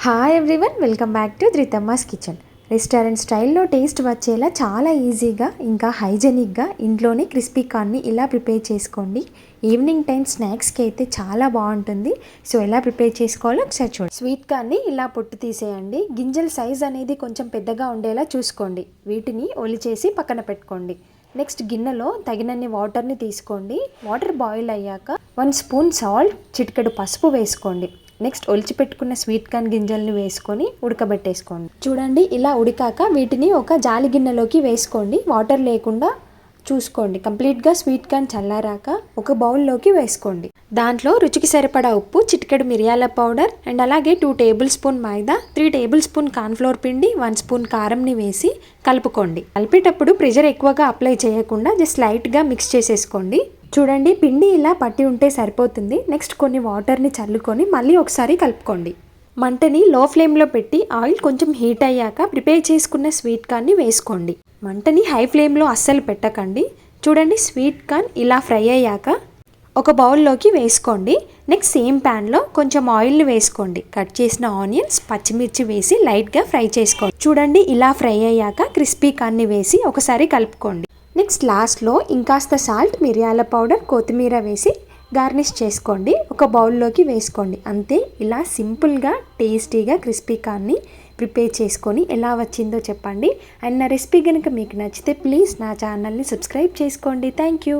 Hi everyone, welcome back to Dhruthamma's kitchen. Restaurant స్టైల్లో taste వచ్చేలా చాలా ఈజీగా ఇంకా హైజెనిక్గా ఇంట్లోనే క్రిస్పీ కార్న్ని ఇలా ప్రిపేర్ చేసుకోండి. ఈవినింగ్ టైం స్నాక్స్కి అయితే చాలా బాగుంటుంది. సో ఎలా ప్రిపేర్ చేసుకోవాలో ఒకసారి చూడండి. స్వీట్ కార్న్ని ఇలా పొట్టు తీసేయండి. గింజల సైజ్ అనేది కొంచెం పెద్దగా ఉండేలా చూసుకోండి. వీటిని ఒలిచేసి పక్కన పెట్టుకోండి. నెక్స్ట్ గిన్నెలో తగినన్ని వాటర్ని తీసుకోండి. వాటర్ బాయిల్ అయ్యాక 1 స్పూన్ సాల్ట్, చిటికెడు పసుపు వేసుకోండి. నెక్స్ట్ ఒలిచిపెట్టుకున్న స్వీట్ కార్న్ గింజల్ని వేసుకొని ఉడకబెట్టేసుకోండి. చూడండి, ఇలా ఉడికాక వీటిని ఒక జాలి గిన్నెలోకి వేసుకోండి. వాటర్ లేకుండా చూసుకోండి. కంప్లీట్గా స్వీట్ కార్న్ చల్లారాక ఒక బౌల్లోకి వేసుకోండి. దాంట్లో రుచికి సరిపడా ఉప్పు, చిటికెడు మిరియాల పౌడర్ అండ్ అలాగే 2 టేబుల్ స్పూన్ మైదా, 3 టేబుల్ స్పూన్ కార్న్ఫ్లోర్ పిండి, 1 స్పూన్ కారంని వేసి కలుపుకోండి. కలిపేటప్పుడు ప్రెషర్ ఎక్కువగా అప్లై చేయకుండా జస్ట్ లైట్గా మిక్స్ చేసేసుకోండి. చూడండి, పిండి ఇలా పట్టి ఉంటే సరిపోతుంది. నెక్స్ట్ కొన్ని వాటర్ని చల్లుకొని మళ్ళీ ఒకసారి కలుపుకోండి. మంటని లో ఫ్లేమ్లో పెట్టి ఆయిల్ కొంచెం హీట్ అయ్యాక ప్రిపేర్ చేసుకున్న స్వీట్ కార్న్ని వేసుకోండి. మంటని హై ఫ్లేమ్లో అస్సలు పెట్టకండి. చూడండి, స్వీట్ కార్న్ ఇలా ఫ్రై అయ్యాక ఒక బౌల్లోకి వేసుకోండి. నెక్స్ట్ సేమ్ ప్యాన్లో కొంచెం ఆయిల్ని వేసుకోండి. కట్ చేసిన ఆనియన్స్, పచ్చిమిర్చి వేసి లైట్గా ఫ్రై చేసుకోండి. చూడండి, ఇలా ఫ్రై అయ్యాక క్రిస్పీ కార్న్ని వేసి ఒకసారి కలుపుకోండి. నెక్స్ట్ లాస్ట్లో ఇంకాస్త సాల్ట్, మిరియాల పౌడర్, కొత్తిమీర వేసి గార్నిష్ చేసుకోండి. ఒక బౌల్లోకి వేసుకోండి. అంతే, ఇలా సింపుల్గా టేస్టీగా క్రిస్పీ కార్న్ని ప్రిపేర్ చేసుకొని ఎలా వచ్చిందో చెప్పండి. అండ్ నా రెసిపీ కనుక మీకు నచ్చితే ప్లీజ్ నా ఛానల్ని సబ్స్క్రైబ్ చేసుకోండి. Thank you.